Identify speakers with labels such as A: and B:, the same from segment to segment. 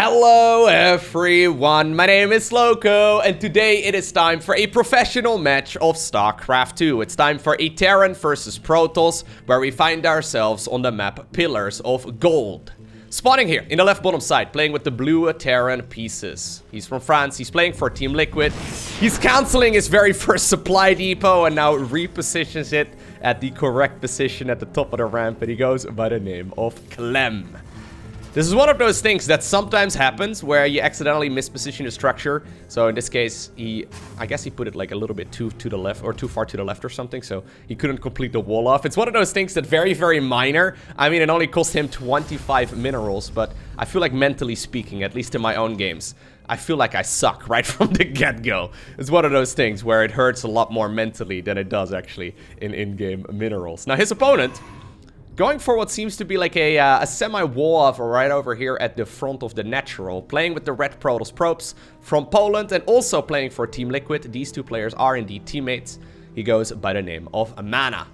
A: Hello everyone, my name is Lowko, and today it is time for a professional match of StarCraft 2. It's time for a Terran versus Protoss, where we find ourselves on the map Pillars of Gold. Spawning here in the left bottom side, playing with the blue Terran pieces. He's from France, he's playing for Team Liquid. He's cancelling his very first supply depot and now repositions it at the correct position at the top of the ramp, and he goes by the name of Clem. This is one of those things that sometimes happens where you accidentally misposition your structure. So in this case, I guess he put it like a little bit too to the left or too far to the left or something. So he couldn't complete the wall off. It's one of those things that very, very minor. I mean, it only cost him 25 minerals, but I feel like mentally speaking, at least in my own games, I feel like I suck right from the get-go. It's one of those things where it hurts a lot more mentally than it does actually in in-game minerals. Now his opponent, going for what seems to be like a semi-wall off right over here at the front of the natural. Playing with the red Protoss probes from Poland and also playing for Team Liquid. These two players are indeed teammates. He goes by the name of MaNa.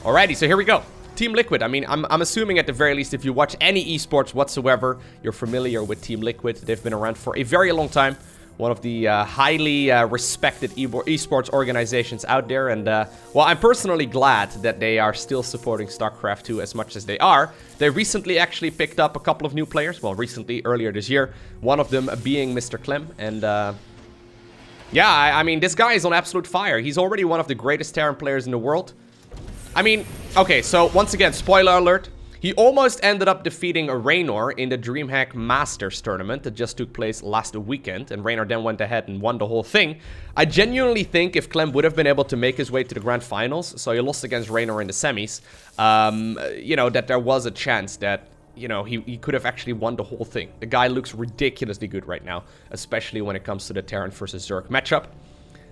A: Alrighty, so here we go. Team Liquid, I mean, I'm assuming at the very least if you watch any esports whatsoever, you're familiar with Team Liquid. They've been around for a very long time. One of the highly respected esports organizations out there. And, well, I'm personally glad that they are still supporting StarCraft 2 as much as they are. They recently actually picked up a couple of new players. Well, recently, earlier this year. One of them being Mr. Clem. And, yeah, I mean, this guy is on absolute fire. He's already one of the greatest Terran players in the world. I mean, okay, so once again, spoiler alert. He almost ended up defeating Raynor in the DreamHack Masters tournament that just took place last weekend, and Raynor then went ahead and won the whole thing. I genuinely think if Clem would have been able to make his way to the grand finals, so he lost against Raynor in the semis, you know, that there was a chance that, you know, he could have actually won the whole thing. The guy looks ridiculously good right now, especially when it comes to the Terran versus Zerg matchup.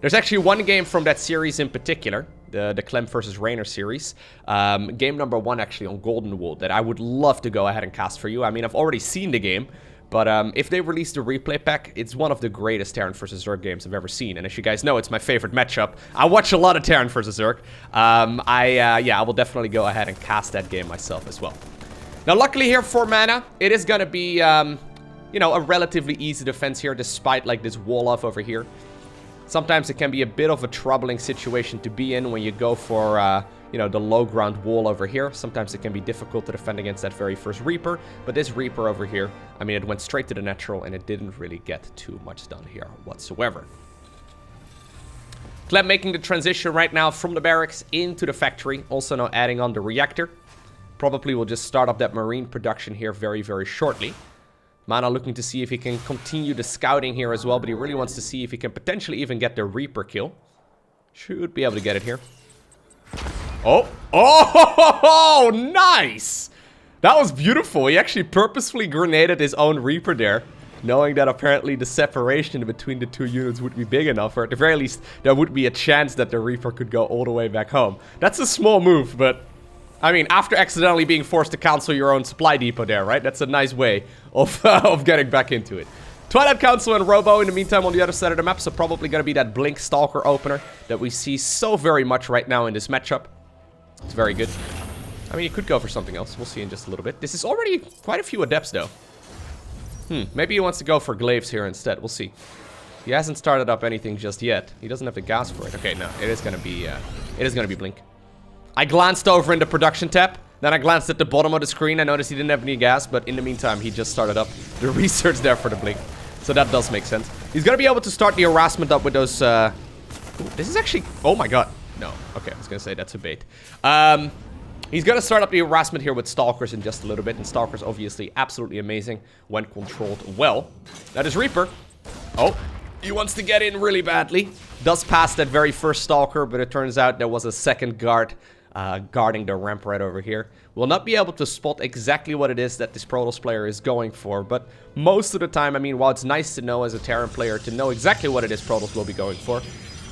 A: There's actually one game from that series in particular, the Clem versus Raynor series. Game number 1 actually on Golden Wool that I would love to go ahead and cast for you. I mean, I've already seen the game, but if they release the replay pack, it's one of the greatest Terran versus Zerg games I've ever seen. And as you guys know, it's my favorite matchup. I watch a lot of Terran versus Zerg. Yeah, I will definitely go ahead and cast that game myself as well. Now, luckily here for MaNa, it is going to be, you know, a relatively easy defense here, despite like this wall off over here. Sometimes it can be a bit of a troubling situation to be in when you go for, you know, the low ground wall over here. Sometimes it can be difficult to defend against that very first Reaper. But this Reaper over here, I mean, it went straight to the natural and it didn't really get too much done here whatsoever. Clem making the transition right now from the barracks into the factory. Also now adding on the reactor. Probably will just start up that marine production here very, very shortly. MaNa looking to see if he can continue the scouting here as well, but he really wants to see if he can potentially even get the Reaper kill. Should be able to get it here. Oh! Oh! Nice! That was beautiful. He actually purposefully grenaded his own Reaper there, knowing that apparently the separation between the two units would be big enough, or at the very least, there would be a chance that the Reaper could go all the way back home. That's a small move, but I mean, after accidentally being forced to cancel your own supply depot there, right? That's a nice way of getting back into it. Twilight Council and Robo in the meantime on the other side of the map, so probably going to be that Blink Stalker opener that we see so very much right now in this matchup. It's very good. I mean, you could go for something else. We'll see in just a little bit. This is already quite a few adepts, though. Maybe he wants to go for glaives here instead. We'll see. He hasn't started up anything just yet. He doesn't have the gas for it. Okay, no, it is going to be Blink. I glanced over in the production tab, then I glanced at the bottom of the screen. I noticed he didn't have any gas, but in the meantime, he just started up the research there for the Blink. So that does make sense. He's going to be able to start the harassment up with those, Ooh, this is actually, oh my god. No, okay, I was going to say that's a bait. He's going to start up the harassment here with Stalkers in just a little bit, and Stalkers obviously absolutely amazing when controlled well. That is Reaper. Oh, he wants to get in really badly. Does pass that very first Stalker, but it turns out there was a second guard guarding the ramp right over here. We'll not be able to spot exactly what it is that this Protoss player is going for, but most of the time, I mean, while it's nice to know as a Terran player to know exactly what it is Protoss will be going for,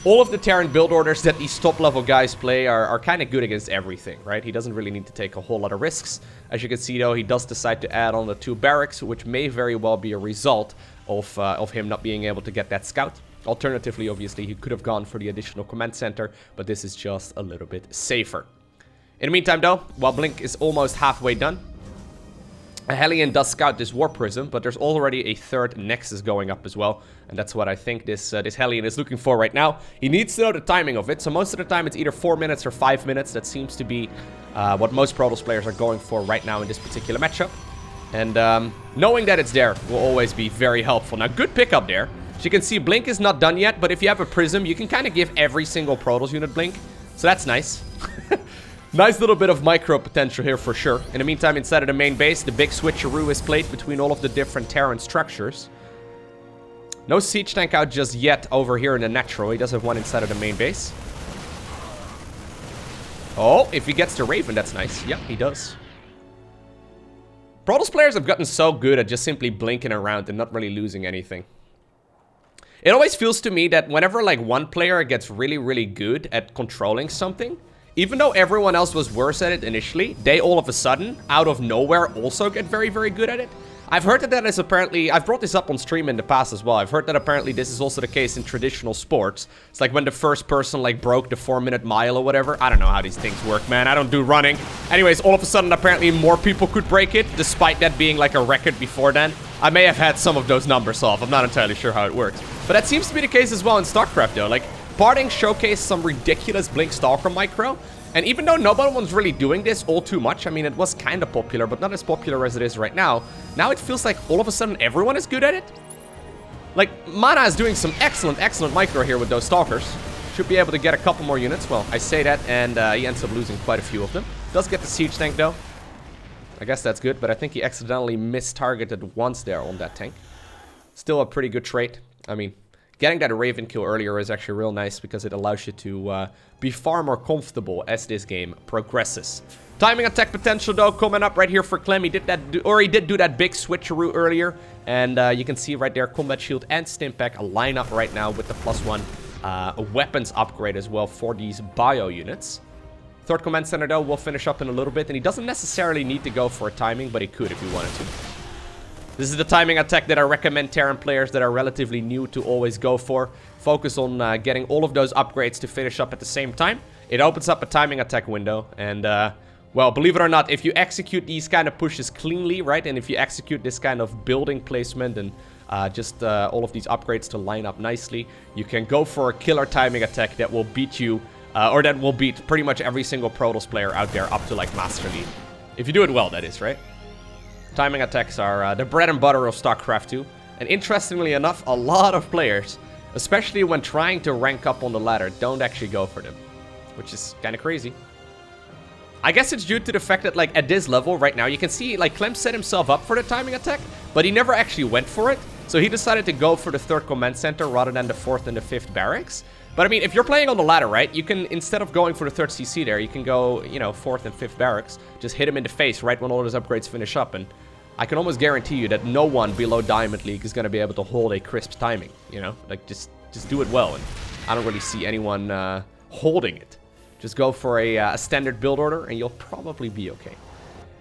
A: all of the Terran build orders that these top-level guys play are kind of good against everything, right? He doesn't really need to take a whole lot of risks. As you can see, though, he does decide to add on the 2 barracks, which may very well be a result of him not being able to get that scout. Alternatively, obviously, he could have gone for the additional command center, but this is just a little bit safer. In the meantime, though, while Blink is almost halfway done, A Hellion does scout this War Prism, but there's already a third Nexus going up as well. And that's what I think this Hellion is looking for right now. He needs to know the timing of it. So most of the time it's either 4 minutes or 5 minutes. That seems to be what most Protoss players are going for right now in this particular matchup. And knowing that it's there will always be very helpful. Now, good pickup there. As you can see, Blink is not done yet, but if you have a Prism, you can kind of give every single Protoss unit Blink. So that's nice. Nice little bit of micro potential here for sure. In the meantime, inside of the main base, the big switcheroo is played between all of the different Terran structures. No siege tank out just yet over here in the natural. He does have one inside of the main base. Oh, if he gets the Raven, that's nice. Yep, he does. Protoss players have gotten so good at just simply blinking around and not really losing anything. It always feels to me that whenever like one player gets really, really good at controlling something, even though everyone else was worse at it initially, they all of a sudden, out of nowhere, also get very, very good at it. I've heard that is apparently... I've brought this up on stream in the past as well. I've heard that apparently this is also the case in traditional sports. It's like when the first person like broke the 4-minute mile or whatever. I don't know how these things work, man. I don't do running. Anyways, all of a sudden apparently more people could break it, despite that being like a record before then. I may have had some of those numbers off. I'm not entirely sure how it works. But that seems to be the case as well in StarCraft though. Like, Parting showcased some ridiculous Blink Stalker micro. And even though nobody was really doing this all too much, I mean, it was kind of popular, but not as popular as it is right now. Now it feels like all of a sudden everyone is good at it. Like, MaNa is doing some excellent, excellent micro here with those Stalkers. Should be able to get a couple more units. Well, I say that, and he ends up losing quite a few of them. Does get the siege tank, though. I guess that's good, but I think he accidentally missed-targeted once there on that tank. Still a pretty good trait. I mean, getting that Raven kill earlier is actually real nice because it allows you to be far more comfortable as this game progresses. Timing attack potential though coming up right here for Clem. He did that, he did do that big switcheroo earlier, and you can see right there combat shield and stim pack line up right now with the +1 weapons upgrade as well for these bio units. Third command center though will finish up in a little bit, and he doesn't necessarily need to go for a timing, but he could if he wanted to. This is the timing attack that I recommend Terran players that are relatively new to always go for. Focus on getting all of those upgrades to finish up at the same time. It opens up a timing attack window, and well, believe it or not, if you execute these kind of pushes cleanly, right, and if you execute this kind of building placement and just all of these upgrades to line up nicely, you can go for a killer timing attack that will beat you, or that will beat pretty much every single Protoss player out there up to like Master Lead. If you do it well, that is, right? Timing attacks are the bread and butter of StarCraft 2. And interestingly enough, a lot of players, especially when trying to rank up on the ladder, don't actually go for them. Which is kind of crazy. I guess it's due to the fact that, like, at this level right now, you can see, like, Clem set himself up for the timing attack, but he never actually went for it. So he decided to go for the 3rd command center rather than the 4th and the 5th barracks. But I mean, if you're playing on the ladder, right, you can, instead of going for the 3rd CC there, you can go, you know, 4th and 5th barracks. Just hit him in the face right when all those upgrades finish up. And I can almost guarantee you that no one below Diamond League is going to be able to hold a crisp timing, you know? Like, just do it well. And I don't really see anyone holding it. Just go for a standard build order, and you'll probably be okay.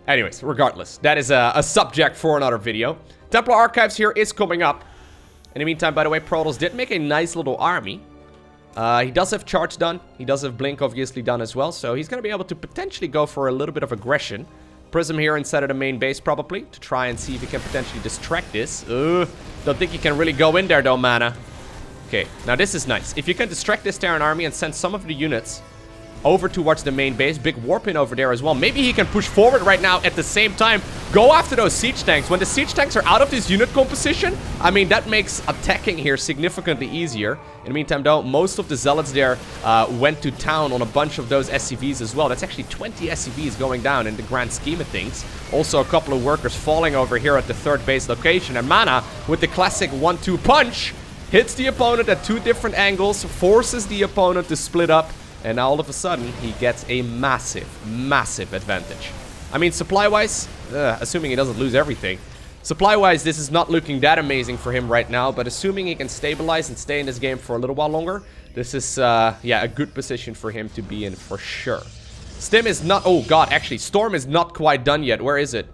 A: Anyways, regardless, that is a subject for another video. Templar Archives here is coming up. In the meantime, by the way, Protoss did make a nice little army. He does have charge done. He does have blink obviously done as well. So he's going to be able to potentially go for a little bit of aggression. Prism here inside of the main base probably to try and see if he can potentially distract this. Don't think he can really go in there though, MaNa. Okay, now this is nice. If you can distract this Terran army and send some of the units over towards the main base. Big warpin over there as well. Maybe he can push forward right now at the same time. Go after those siege tanks. When the siege tanks are out of this unit composition, I mean, that makes attacking here significantly easier. In the meantime, though, most of the zealots there went to town on a bunch of those SCVs as well. That's actually 20 SCVs going down in the grand scheme of things. Also, a couple of workers falling over here at the 3rd base location. And MaNa, with the classic 1-2 punch, hits the opponent at 2 different angles, forces the opponent to split up. And now all of a sudden, he gets a massive, massive advantage. I mean, supply-wise, assuming he doesn't lose everything, supply-wise, this is not looking that amazing for him right now, but assuming he can stabilize and stay in this game for a little while longer, this is, yeah, a good position for him to be in for sure. Stim is not... Oh, God, actually, Storm is not quite done yet. Where is it?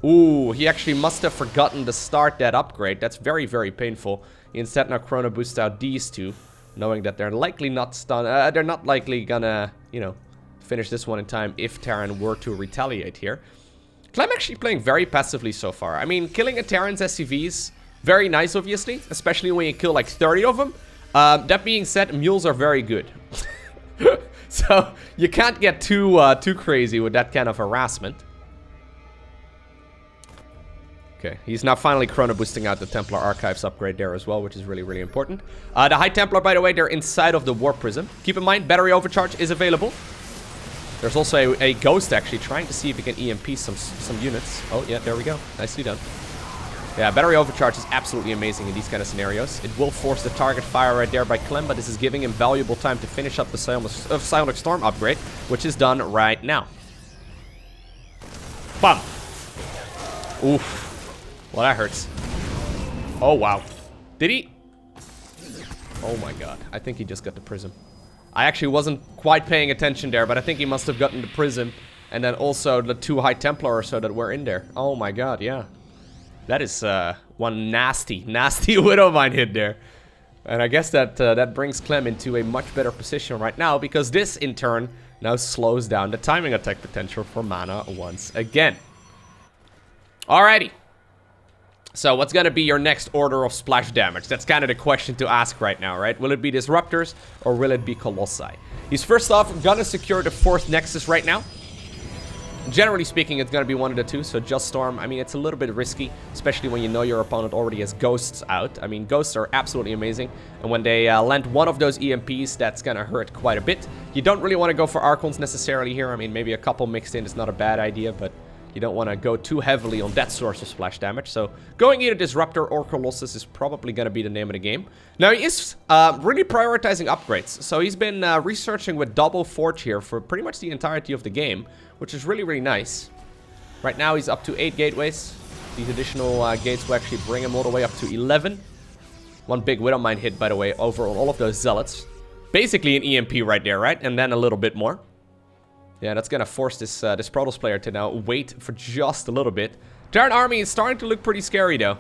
A: Ooh, he actually must have forgotten to start that upgrade. That's very, very painful. He instead now Chrono Boost out these two, knowing that they're likely not stunned. They're not likely gonna, you know, finish this one in time if Terran were to retaliate here. Clem actually playing very passively so far. I mean, killing a Terran's SCVs, very nice, obviously. Especially when you kill like 30 of them. That being said, mules are very good. So, you can't get too crazy with that kind of harassment. Okay, he's now finally chrono boosting out the Templar Archives upgrade there as well, which is really, really important. The High Templar, by the way, they're inside of the Warp Prism. Keep in mind, battery overcharge is available. There's also a Ghost, actually, trying to see if he can EMP some units. Oh, yeah, there we go. Nicely done. Yeah, battery overcharge is absolutely amazing in these kind of scenarios. It will force the target fire right there by Clem, but this is giving him valuable time to finish up the Psionic Storm upgrade, which is done right now. Bam! Oof. Well, that hurts. Oh, wow. Did he? Oh, my God. I think he just got the Prism. I actually wasn't quite paying attention there, but I think he must have gotten the Prism. And then also the 2 High Templar or so that were in there. Oh, my God, yeah. That is one nasty, nasty Widowmine hit there. And I guess that that brings Clem into a much better position right now, because this, in turn, now slows down the timing attack potential for MaNa once again. Alrighty. So what's going to be your next order of splash damage? That's kind of the question to ask right now, right? Will it be Disruptors or will it be Colossi? He's first off going to secure the 4th Nexus right now. Generally speaking, it's going to be one of the two, so just Storm. I mean, it's a little bit risky, especially when you know your opponent already has Ghosts out. I mean, Ghosts are absolutely amazing, and when they land one of those EMPs, that's going to hurt quite a bit. You don't really want to go for Archons necessarily here. I mean, maybe a couple mixed in is not a bad idea, but you don't want to go too heavily on that source of splash damage. So going either Disruptor or Colossus is probably going to be the name of the game. Now he is really prioritizing upgrades. So he's been researching with Double Forge here for pretty much the entirety of the game, which is really, really nice. Right now he's up to 8 gateways. These additional gates will actually bring him all the way up to 11. One big Widowmine hit, by the way, over on all of those Zealots. Basically an EMP right there, right? And then a little bit more. Yeah, that's gonna force this this Protoss player to now wait for just a little bit. Terran army is starting to look pretty scary, though.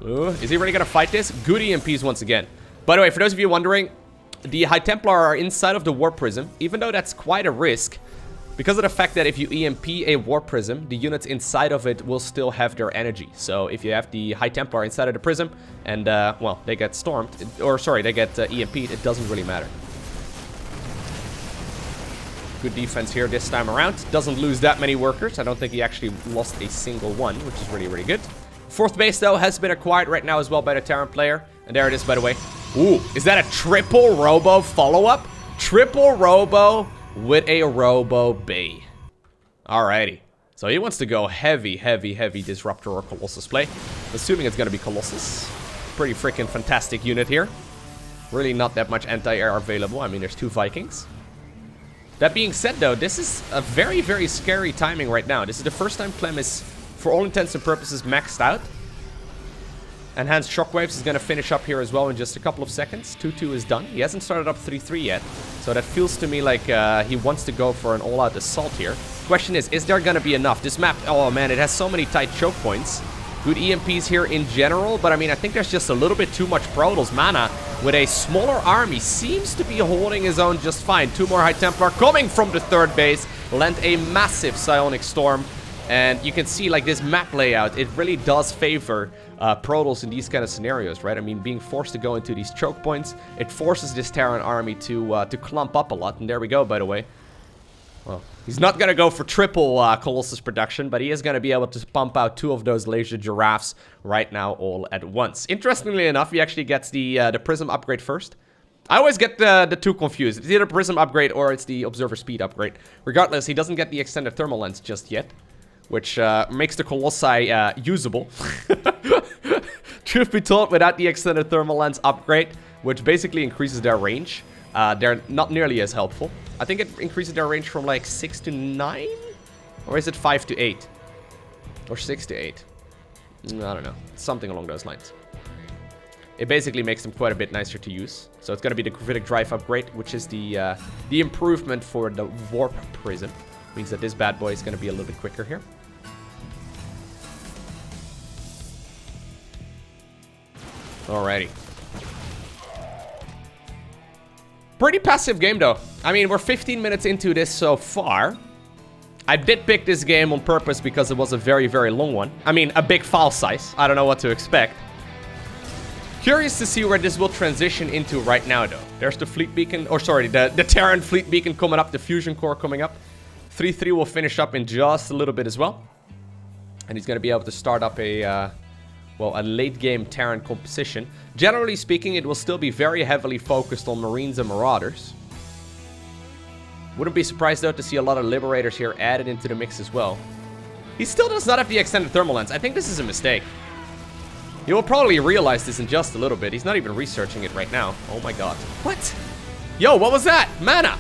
A: Ooh, is he really gonna fight this? Good EMPs once again. By the way, for those of you wondering, the High Templar are inside of the Warp Prism, even though that's quite a risk. Because of the fact that if you EMP a Warp Prism, the units inside of it will still have their energy. So if you have the High Templar inside of the Prism, and, well, they get stormed, or sorry, they get EMP'd, it doesn't really matter. Good defense here this time around. Doesn't lose that many workers. I don't think he actually lost a single one, which is really, really good. 4th base, though, has been acquired right now as well by the Terran player. And there it is, by the way. Ooh, is that a triple Robo follow-up? Triple Robo with a Robo Bay. Alrighty. So he wants to go heavy, heavy, heavy Disruptor or Colossus play. Assuming it's going to be Colossus. Pretty freaking fantastic unit here. Really not that much anti-air available. I mean, there's 2 Vikings. That being said, though, this is a very, very scary timing right now. This is the first time Clem is, for all intents and purposes, maxed out. Enhanced Shockwaves is going to finish up here as well in just a couple of seconds. 2-2 is done. He hasn't started up 3-3 yet. So that feels to me like he wants to go for an all-out assault here. Question is there going to be enough? This map, oh man, it has so many tight choke points. Good EMPs here in general, but I mean, I think there's just a little bit too much Protoss. MaNa, with a smaller army, seems to be holding his own just fine. 2 more High Templar coming from the 3rd base. Land a massive Psionic Storm. And you can see, like, this map layout, it really does favor Protoss in these kind of scenarios, right? I mean, being forced to go into these choke points, it forces this Terran army to clump up a lot. And there we go, by the way. Well, he's not going to go for triple Colossus production, but he is going to be able to pump out 2 of those laser giraffes right now all at once. Interestingly enough, he actually gets the Prism upgrade first. I always get the 2 confused. It's either Prism upgrade or it's the Observer Speed upgrade. Regardless, he doesn't get the Extended Thermal Lens just yet, which makes the Colossi usable. Truth be told, without the Extended Thermal Lens upgrade, which basically increases their range, they're not nearly as helpful. I think it increases their range from like 6 to 9? Or is it 5 to 8? Or 6 to 8? I don't know. Something along those lines. It basically makes them quite a bit nicer to use. So it's going to be the Gravitic Drive upgrade, which is the improvement for the Warp Prism. Means that this bad boy is going to be a little bit quicker here. Alrighty. Pretty passive game, though. I mean, we're 15 minutes into this so far. I did pick this game on purpose because it was a very, very long one. I mean, a big file size. I don't know what to expect. Curious to see where this will transition into right now, though. There's the fleet beacon, or sorry, the Terran fleet beacon coming up, the fusion core coming up. 3-3 will finish up in just a little bit as well. And he's going to be able to start up a late game Terran composition. Generally speaking, it will still be very heavily focused on Marines and Marauders. Wouldn't be surprised, though, to see a lot of Liberators here added into the mix as well. He still does not have the extended thermal lens. I think this is a mistake. He will probably realize this in just a little bit. He's not even researching it right now. Oh my god. What? Yo, what was that? MaNa!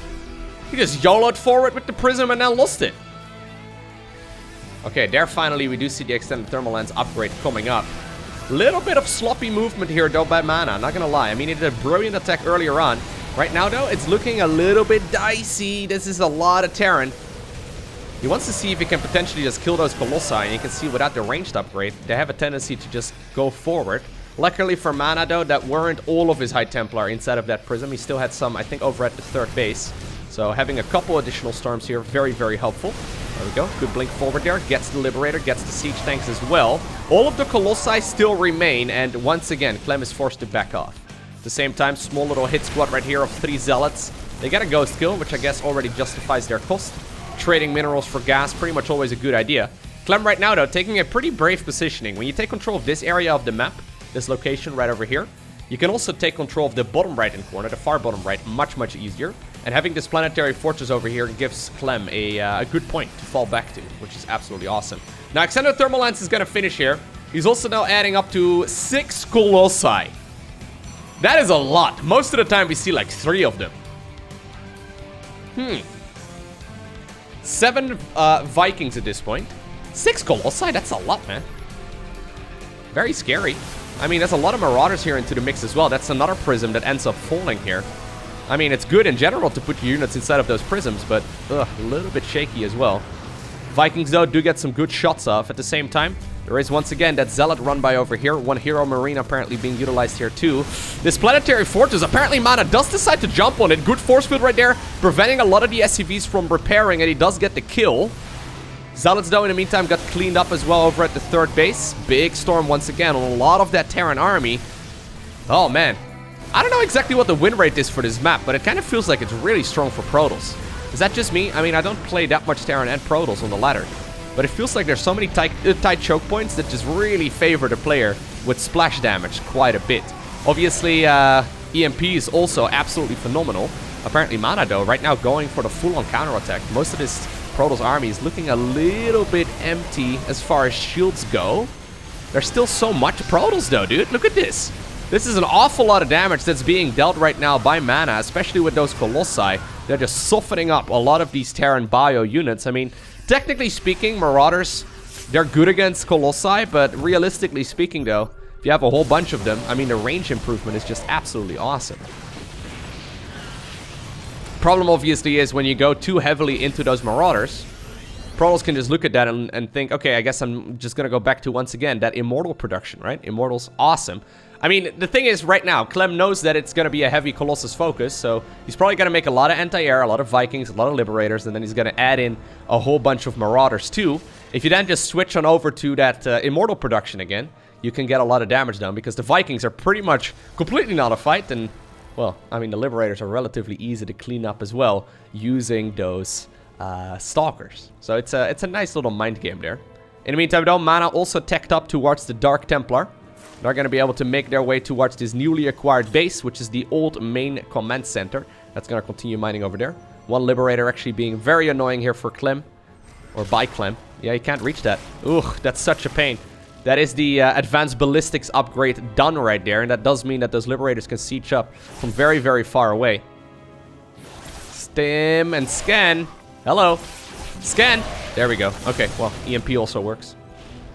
A: He just YOLO'd forward with the prism and then lost it. Okay, there finally we do see the extended thermal lens upgrade coming up. Little bit of sloppy movement here, though, by MaNa. Not gonna lie. I mean, he did a brilliant attack earlier on. Right now, though, it's looking a little bit dicey. This is a lot of Terran. He wants to see if he can potentially just kill those Colossi, and you can see without the ranged upgrade, they have a tendency to just go forward. Luckily for MaNa, though, that weren't all of his High Templar inside of that prism. He still had some, I think, over at the third base. So having a couple additional storms here, very, very helpful. There we go. Good blink forward there. Gets the Liberator, gets the siege tanks as well. All of the Colossi still remain, and once again, Clem is forced to back off. At the same time, small little hit squad right here of 3 Zealots. They got a ghost kill, which I guess already justifies their cost. Trading minerals for gas, pretty much always a good idea. Clem right now, though, taking a pretty brave positioning. When you take control of this area of the map, this location right over here, you can also take control of the bottom right-hand corner, the far bottom right, much, much easier. And having this planetary fortress over here gives Clem a good point to fall back to, which is absolutely awesome. Now, Extended Thermal Lance is going to finish here. He's also now adding up to 6 Colossi. That is a lot. Most of the time, we see like 3 of them. 7 Vikings at this point. 6 Colossi? That's a lot, man. Very scary. I mean, there's a lot of Marauders here into the mix as well. That's another prism that ends up falling here. I mean, it's good in general to put your units inside of those prisms, but a little bit shaky as well. Vikings, though, do get some good shots off. At the same time, there is once again that Zealot run by over here. 1 Hero Marine apparently being utilized here too. This planetary fortress, apparently MaNa does decide to jump on it. Good force field right there, preventing a lot of the SCVs from repairing, and he does get the kill. Zealots, though, in the meantime, got cleaned up as well over at the third base. Big storm once again on a lot of that Terran army. Oh, man. I don't know exactly what the win rate is for this map, but it kind of feels like it's really strong for Protoss. Is that just me? I mean, I don't play that much Terran and Protoss on the ladder, but it feels like there's so many tight choke points that just really favor the player with splash damage quite a bit. Obviously, EMP is also absolutely phenomenal. Apparently, MaNa, though, right now going for the full-on counterattack. Most of this Protoss army is looking a little bit empty as far as shields go. There's still so much Protoss, though, dude. Look at this. This is an awful lot of damage that's being dealt right now by MaNa, especially with those Colossi. They're just softening up a lot of these Terran bio units. I mean, technically speaking, Marauders, they're good against Colossi, but realistically speaking, though, if you have a whole bunch of them, I mean, the range improvement is just absolutely awesome. Problem, obviously, is when you go too heavily into those Marauders, Protoss can just look at that and think, okay, I guess I'm just going to go back to, once again, that Immortal production, right? Immortal's awesome. I mean, the thing is, right now, Clem knows that it's going to be a heavy Colossus focus, so he's probably going to make a lot of anti-air, a lot of Vikings, a lot of Liberators, and then he's going to add in a whole bunch of Marauders, too. If you then just switch on over to that Immortal production again, you can get a lot of damage done, because the Vikings are pretty much completely nullified, and, well, I mean, the Liberators are relatively easy to clean up as well, using those Stalkers. So it's a nice little mind game there. In the meantime, though, MaNa also teched up towards the Dark Templar. They're going to be able to make their way towards this newly acquired base, which is the old main command center. That's going to continue mining over there. 1 Liberator actually being very annoying here for Clem. Or by Clem. Yeah, you can't reach that. Ugh, that's such a pain. That is the advanced ballistics upgrade done right there. And that does mean that those Liberators can siege up from very, very far away. Stim and scan. Hello. Scan. There we go. Okay, well, EMP also works.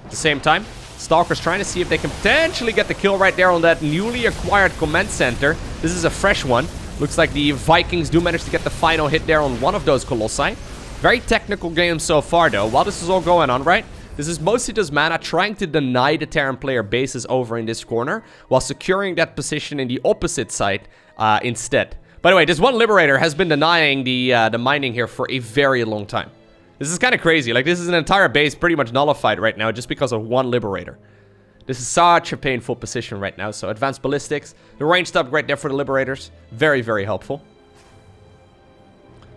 A: At the same time, Stalker's trying to see if they can potentially get the kill right there on that newly acquired command center. This is a fresh one. Looks like the Vikings do manage to get the final hit there on one of those Colossi. Very technical game so far, though. While this is all going on, right? This is mostly just MaNa trying to deny the Terran player bases over in this corner, while securing that position in the opposite side instead. By the way, this 1 Liberator has been denying the mining here for a very long time. This is kind of crazy. Like, this is an entire base pretty much nullified right now just because of one Liberator. This is such a painful position right now. So, advanced ballistics. The ranged upgrade there for the Liberators. Very, very helpful.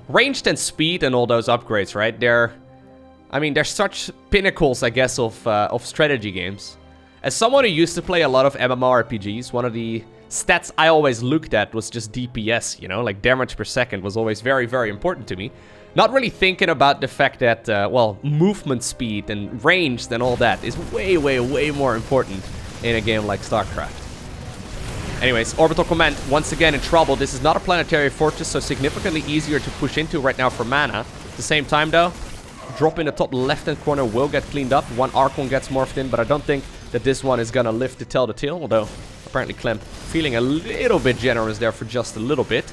A: Ranged and speed and all those upgrades, right? They're such pinnacles, I guess, of strategy games. As someone who used to play a lot of MMORPGs, one of the stats I always looked at was just DPS, you know? Like, damage per second was always very, very important to me. Not really thinking about the fact that, well, movement speed and range and all that is way, way, way more important in a game like StarCraft. Anyways, Orbital Command, once again in trouble. This is not a planetary fortress, so significantly easier to push into right now for MaNa. At the same time, though, drop in the top left-hand corner will get cleaned up. One Archon gets morphed in, but I don't think that this one is gonna live to tell the tale, although apparently Clem feeling a little bit generous there for just a little bit.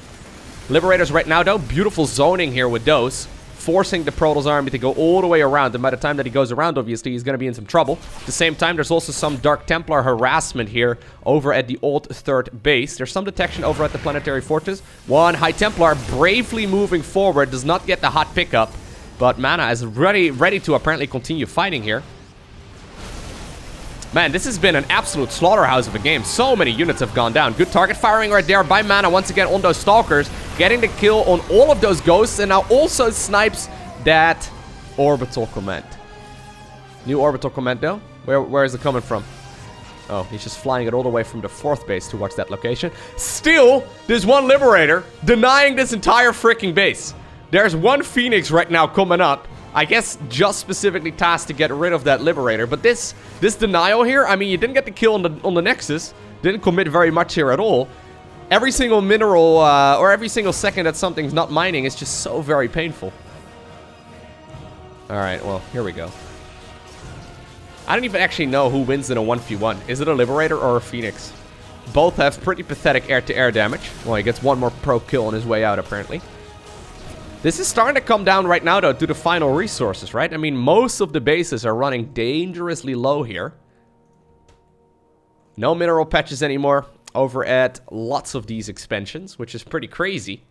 A: Liberators right now, though, beautiful zoning here with those, forcing the Protoss army to go all the way around, and by the time that he goes around, obviously, he's gonna be in some trouble. At the same time, there's also some Dark Templar harassment here over at the old 3rd base. There's some detection over at the Planetary Fortress. One High Templar bravely moving forward, does not get the hot pickup, but MaNa is ready to apparently continue fighting here. Man, this has been an absolute slaughterhouse of a game. So many units have gone down. Good target firing right there by MaNa once again on those Stalkers. Getting the kill on all of those Ghosts, and now also snipes that Orbital Command. New Orbital Command though? Where is it coming from? Oh, he's just flying it all the way from the 4th base towards that location. Still, there's one Liberator denying this entire freaking base. There's one Phoenix right now coming up. I guess just specifically tasked to get rid of that Liberator. But this denial here, I mean, you didn't get the kill on the Nexus. Didn't commit very much here at all. Every single mineral, or every single second that something's not mining is just so very painful. Alright, well, here we go. I don't even actually know who wins in a 1v1. Is it a Liberator or a Phoenix? Both have pretty pathetic air-to-air damage. Well, he gets one more pro kill on his way out, apparently. This is starting to come down right now, though, to the final resources, right? I mean, most of the bases are running dangerously low here. No mineral patches anymore over at lots of these expansions, which is pretty crazy.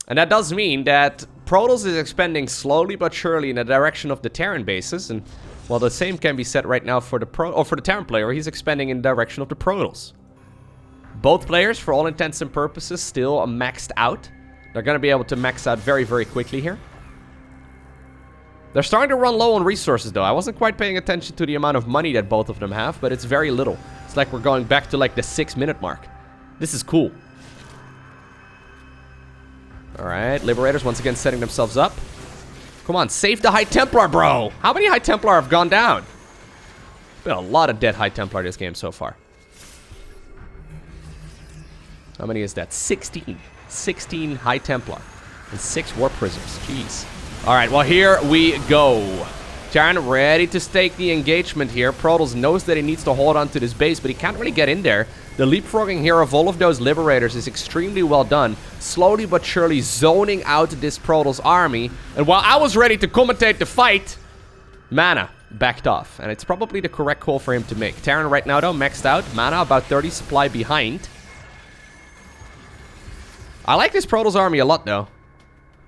A: And that does mean that Protoss is expanding slowly but surely in the direction of the Terran bases. And, well, the same can be said right now for the Terran player. He's expanding in the direction of the Protoss. Both players, for all intents and purposes, still maxed out. They're going to be able to max out very, very quickly here. They're starting to run low on resources, though. I wasn't quite paying attention to the amount of money that both of them have, but it's very little. It's like we're going back to, like, the 6-minute mark. This is cool. Alright, Liberators once again setting themselves up. Come on, save the High Templar, bro! How many High Templar have gone down? Been a lot of dead High Templar this game so far. How many is that? 16. 16 High Templar and 6 Warp Prisms. Jeez. Alright, well, here we go. Terran ready to stake the engagement here. Protoss knows that he needs to hold on to this base, but he can't really get in there. The leapfrogging here of all of those Liberators is extremely well done. Slowly but surely zoning out this Protoss army. And while I was ready to commentate the fight, MaNa backed off. And it's probably the correct call for him to make. Terran right now, though, maxed out. MaNa about 30 supply behind. I like this Protoss army a lot, though.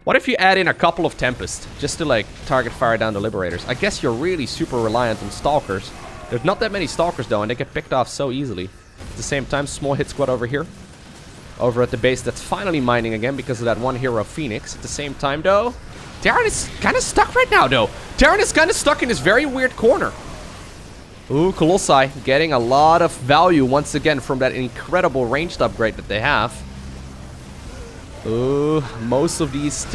A: What if you add in a couple of Tempests, just to, like, target fire down the Liberators? I guess you're really super reliant on Stalkers. There's not that many Stalkers, though, and they get picked off so easily. At the same time, small hit squad over here. Over at the base that's finally mining again because of that one hero, Phoenix. At the same time, though, Terran is kind of stuck right now, though. Terran is kind of stuck in this very weird corner. Ooh, Colossi getting a lot of value once again from that incredible ranged upgrade that they have. Ooh, most of these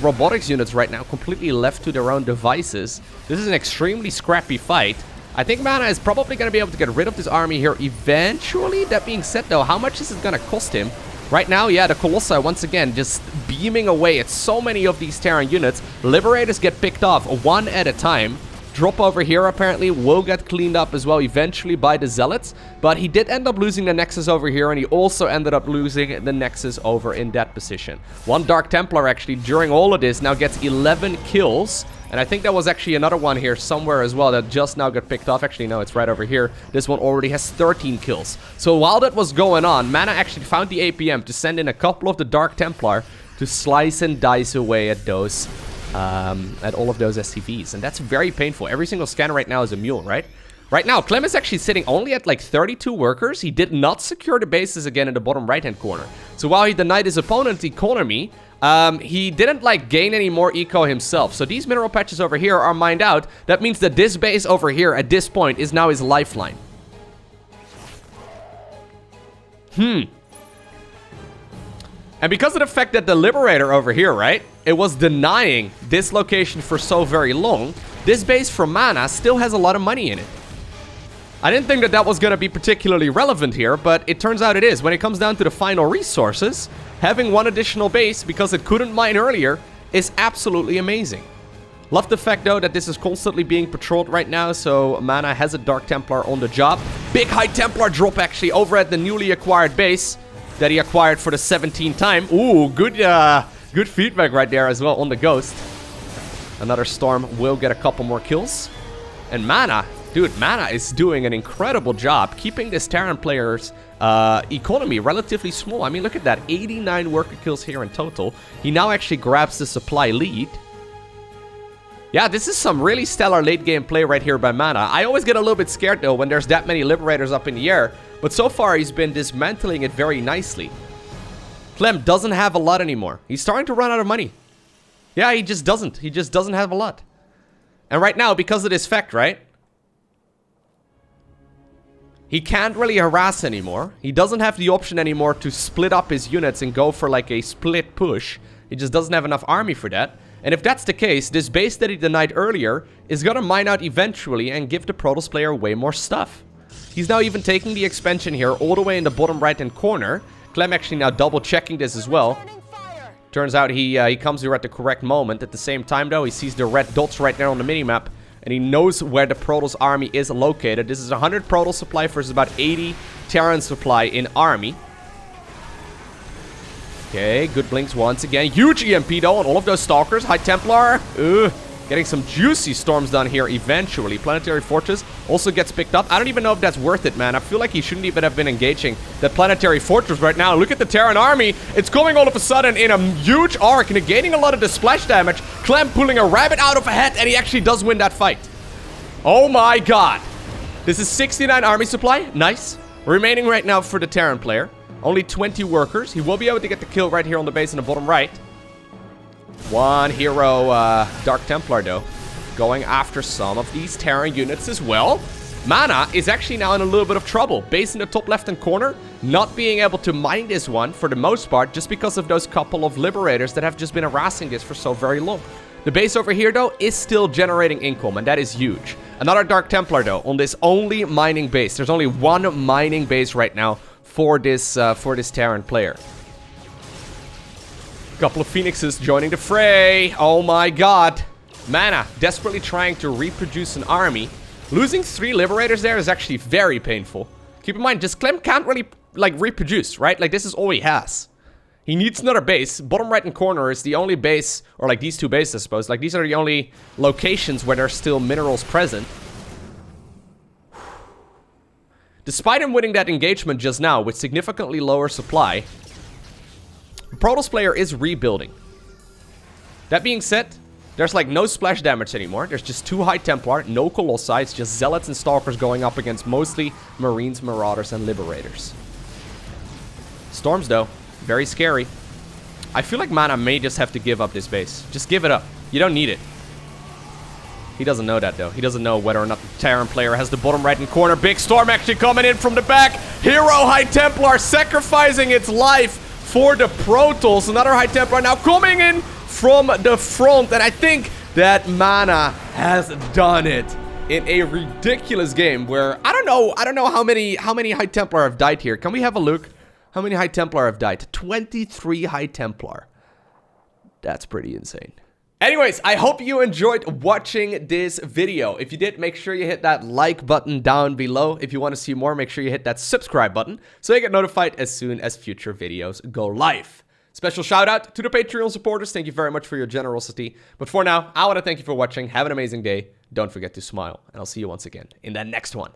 A: robotics units right now completely left to their own devices. This is an extremely scrappy fight. I think MaNa is probably going to be able to get rid of this army here eventually. That being said, though, how much is it going to cost him? Right now, yeah, the Colossi, once again, just beaming away at so many of these Terran units. Liberators get picked off one at a time. Drop over here, apparently, will get cleaned up as well eventually by the Zealots. But he did end up losing the Nexus over here, and he also ended up losing the Nexus over in that position. One Dark Templar, actually, during all of this, now gets 11 kills. And I think there was actually another one here somewhere as well that just now got picked off. Actually, no, it's right over here. This one already has 13 kills. So while that was going on, MaNa actually found the APM to send in a couple of the Dark Templar to slice and dice away at those at all of those SCVs. And that's very painful. Every single scanner right now is a mule, right? Right now, Clem is actually sitting only at like 32 workers. He did not secure the bases again in the bottom right-hand corner. So while he denied his opponent economy, he didn't like gain any more eco himself. So these mineral patches over here are mined out. That means that this base over here at this point is now his lifeline. And because of the fact that the Liberator over here, right, it was denying this location for so very long, this base from MaNa still has a lot of money in it. I didn't think that that was going to be particularly relevant here, but it turns out it is. When it comes down to the final resources, having one additional base, because it couldn't mine earlier, is absolutely amazing. Love the fact, though, that this is constantly being patrolled right now, so MaNa has a Dark Templar on the job. Big High Templar drop, actually, over at the newly acquired base that he acquired for the 17th time. Ooh, good feedback right there as well on the Ghost. Another Storm will get a couple more kills. And MaNa, dude, MaNa is doing an incredible job keeping this Terran player's economy relatively small. I mean, look at that. 89 worker kills here in total. He now actually grabs the supply lead. Yeah, this is some really stellar late game play right here by MaNa. I always get a little bit scared, though, when there's that many Liberators up in the air. But so far, he's been dismantling it very nicely. Clem doesn't have a lot anymore. He's starting to run out of money. Yeah, he just doesn't. He just doesn't have a lot. And right now, because of this fact, right? He can't really harass anymore. He doesn't have the option anymore to split up his units and go for like a split push. He just doesn't have enough army for that. And if that's the case, this base that he denied earlier is gonna mine out eventually and give the Protoss player way more stuff. He's now even taking the expansion here all the way in the bottom right-hand corner. Clem actually now double-checking this as well. Turns out he comes here at the correct moment. At the same time, though, he sees the red dots right there on the minimap. And he knows where the Protoss army is located. This is 100 Protoss supply versus about 80 Terran supply in army. Okay, good blinks once again. Huge EMP, though, on all of those Stalkers. High Templar. Getting some juicy storms done here eventually. Planetary Fortress also gets picked up. I don't even know if that's worth it, man. I feel like he shouldn't even have been engaging that Planetary Fortress right now. Look at the Terran army. It's going all of a sudden in a huge arc, negating a lot of the splash damage. Clem pulling a rabbit out of a hat, and he actually does win that fight. Oh my god. This is 69 army supply. Nice. Remaining right now for the Terran player. Only 20 workers. He will be able to get the kill right here on the base in the bottom right. One hero Dark Templar, though, going after some of these Terran units as well. MaNa is actually now in a little bit of trouble. Base in the top left-hand corner, not being able to mine this one for the most part, just because of those couple of Liberators that have just been harassing this for so very long. The base over here, though, is still generating income, and that is huge. Another Dark Templar, though, on this only mining base. There's only one mining base right now for this Terran player. Couple of Phoenixes joining the fray. Oh my god. MaNa desperately trying to reproduce an army. Losing 3 Liberators there is actually very painful. Keep in mind, just Clem can't really, like, reproduce, right? Like, this is all he has. He needs another base. Bottom right-hand corner is the only base, or like these two bases, I suppose. Like, these are the only locations where there's still minerals present. Despite him winning that engagement just now with significantly lower supply, the Protoss player is rebuilding. That being said, there's like no splash damage anymore. There's just 2 High Templar, no Colossi. It's just Zealots and Stalkers going up against mostly Marines, Marauders, and Liberators. Storms, though, very scary. I feel like MaNa may just have to give up this base. Just give it up. You don't need it. He doesn't know that, though. He doesn't know whether or not the Terran player has the bottom right-hand corner. Big Storm actually coming in from the back. Hero High Templar sacrificing its life for the Protoss. Another High Templar now coming in from the front. And I think that MaNa has done it in a ridiculous game where I don't know how many High Templar have died here. Can we have a look? How many High Templar have died? 23 High Templar. That's pretty insane. Anyways, I hope you enjoyed watching this video. If you did, make sure you hit that like button down below. If you want to see more, make sure you hit that subscribe button so you get notified as soon as future videos go live. Special shout out to the Patreon supporters. Thank you very much for your generosity. But for now, I want to thank you for watching. Have an amazing day. Don't forget to smile. And I'll see you once again in the next one.